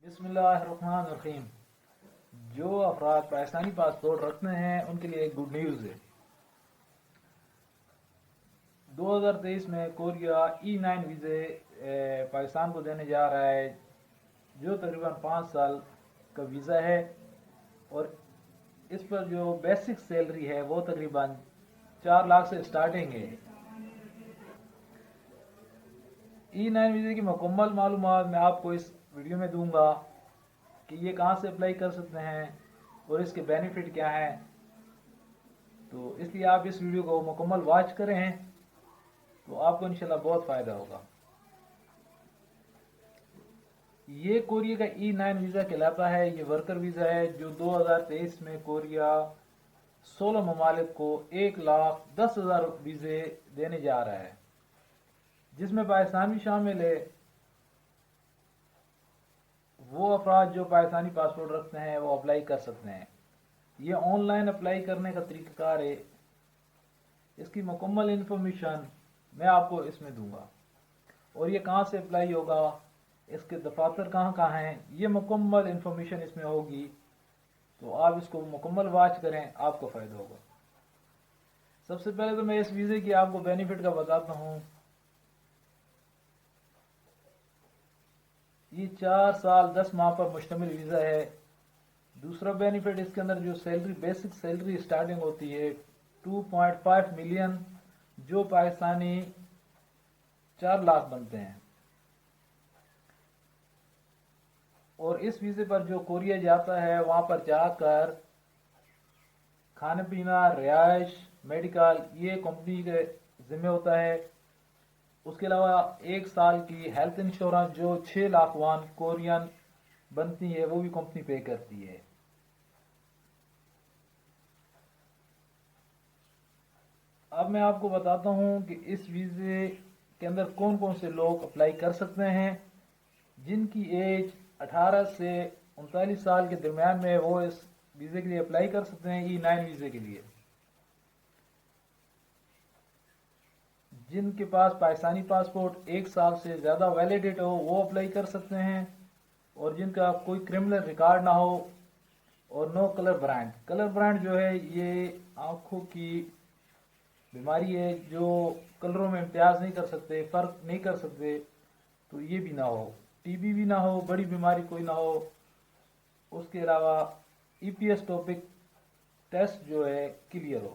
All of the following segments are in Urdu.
بسم اللہ الرحمن الرحیم۔ جو افراد پاکستانی پاسپورٹ رکھتے ہیں ان کے لیے ایک گڈ نیوز ہے۔ 2023 میں کوریا E9 ویزے پاکستان کو دینے جا رہا ہے، جو تقریباً 5 سال کا ویزا ہے، اور اس پر جو بیسک سیلری ہے وہ تقریباً 4 لاکھ سے سٹارٹنگ ہے۔ E9 ویزے کی مکمل معلومات میں آپ کو اس ویڈیو میں دوں گا کہ یہ کہاں سے اپلائی کر سکتے ہیں اور اس کے بینیفٹ کیا ہیں، تو اس لیے آپ اس ویڈیو کو مکمل واچ کریں تو آپ کو انشاءاللہ بہت فائدہ ہوگا۔ یہ کوریا کا E9 ویزا کہلاتا ہے۔ یہ ورکر ویزا ہے جو 2023 میں کوریا 16 ممالک کو 1,10,000 ویزے دینے جا رہا ہے، جس میں پاکستان بھی شامل ہے۔ وہ افراد جو پاکستانی پاسپورٹ رکھتے ہیں وہ اپلائی کر سکتے ہیں۔ یہ آن لائن اپلائی کرنے کا طریقہ کار ہے۔ اس کی مکمل انفارمیشن میں آپ کو اس میں دوں گا، اور یہ کہاں سے اپلائی ہوگا، اس کے دفاتر کہاں کہاں ہیں، یہ مکمل انفارمیشن اس میں ہوگی، تو آپ اس کو مکمل واچ کریں، آپ کو فائدہ ہوگا۔ سب سے پہلے تو میں اس ویزے کی آپ کو بینیفٹ کا بتاتا ہوں۔ یہ 4 سال 10 ماہ پر مشتمل ویزا ہے۔ دوسرا بینیفٹ اس کے اندر جو سیلری، بیسک سیلری سٹارٹنگ ہوتی ہے 2.5 ملین، جو پاکستانی 4 لاکھ بنتے ہیں۔ اور اس ویزے پر جو کوریا جاتا ہے وہاں پر جا کر کھانا پینا، رہائش، میڈیکل یہ کمپنی کے ذمہ ہوتا ہے۔ اس کے علاوہ 1 سال کی ہیلتھ انشورنس جو 6 لاکھ وان کورین بنتی ہے وہ بھی کمپنی پے کرتی ہے۔ اب میں آپ کو بتاتا ہوں کہ اس ویزے کے اندر کون کون سے لوگ اپلائی کر سکتے ہیں۔ جن کی ایج 18 سے 39 سال کے درمیان میں وہ اس ویزے کے لیے اپلائی کر سکتے ہیں، E9 ویزے کے لیے۔ جن کے پاس پاکستانی پاسپورٹ 1 سال سے زیادہ ویلیڈیٹ ہو وہ اپلائی کر سکتے ہیں، اور جن کا کوئی کرمنل ریکارڈ نہ ہو، اور نو کلر برانڈ۔ کلر برانڈ جو ہے یہ آنکھوں کی بیماری ہے، جو کلروں میں امتیاز نہیں کر سکتے، فرق نہیں کر سکتے، تو یہ بھی نہ ہو۔ ٹی بی بھی نہ ہو، بڑی بیماری کوئی نہ ہو۔ اس کے علاوہ EPS ٹاپک ٹیسٹ جو ہے کلیئر ہو۔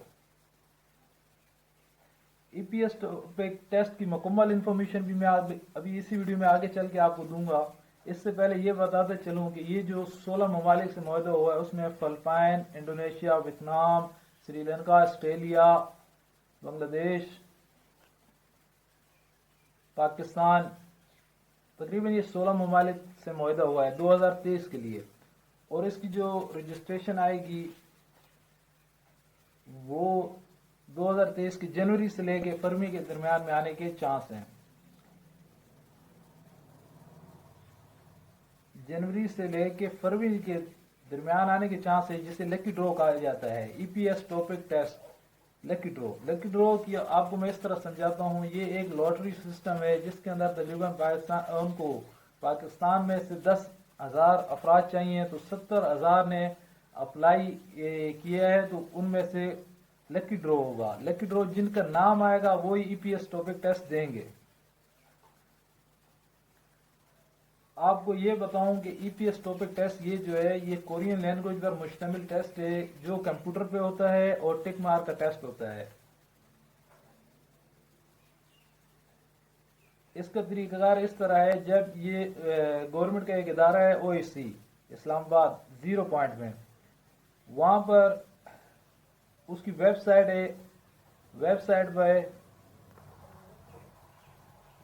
EPS ٹاپک ٹیسٹ کی مکمل انفارمیشن بھی میں ابھی اسی ویڈیو میں آگے چل کے آپ کو دوں گا۔ اس سے پہلے یہ بتاتے چلوں کہ یہ جو 16 ممالک سے معاہدہ ہوا ہے اس میں Philippines, Indonesia, Vietnam, Sri Lanka, Australia, بنگلہ دیش، پاکستان، تقریباً یہ 16 ممالک سے معاہدہ ہوا ہے 2023 کے لیے۔ اور اس کی جو رجسٹریشن آئے گی وہ 2023 کی جنوری سے لے کے فروری کے درمیان میں آنے کے چانس ہیں۔ جنوری سے لے کے فروری کے درمیان آنے کے چانس ہے، جسے لکی ڈرو کہا جاتا ہے۔ EPS ٹاپک ٹیسٹ لکی ڈرو۔ لکی ڈرو کی آپ کو میں اس طرح سمجھاتا ہوں، یہ ایک لاٹری سسٹم ہے جس کے اندر تقریباً پاکستان میں سے 10,000 افراد چاہیے، تو 70,000 نے اپلائی کیا ہے، تو ان میں سے لکی ڈرو ہوگا۔ لکی ڈرو جن کا نام آئے گا وہی EPS ٹاپک ٹیسٹ دیں گے۔ آپ کو یہ بتاؤں کہ EPS ٹاپک ٹیسٹ یہ جو ہے یہ کورین لینگویج پر مشتمل ٹیسٹ ہے، جو کمپیوٹر پہ ہوتا ہے اور ٹک مارک کا ٹیسٹ ہوتا ہے۔ اس کا طریقہ کار اس طرح ہے، جب یہ گورنمنٹ کا ایک ادارہ ہے OSC اسلام آباد 0 پوائنٹ میں، وہاں پر اس کی ویب سائٹ ہے، ویب سائٹ پہ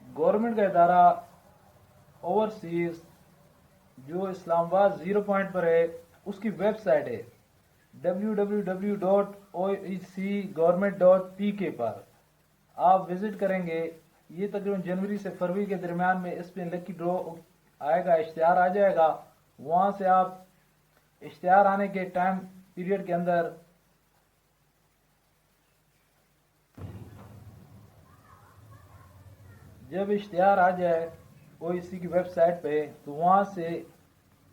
گورنمنٹ کا ادارہ اوورسیز جو اسلام آباد 0 پوائنٹ پر ہے اس کی ویب سائٹ ہے www.oecgovernment.pk پر آپ وزٹ کریں گے۔ یہ تقریباً جنوری سے فروری کے درمیان میں اس پہ لکی ڈرو آئے گا، اشتہار آ جائے گا۔ وہاں سے آپ اشتہار آنے کے ٹائم پیریڈ کے اندر جب اشتہار آ جائے OEC کی ویب سائٹ پہ، تو وہاں سے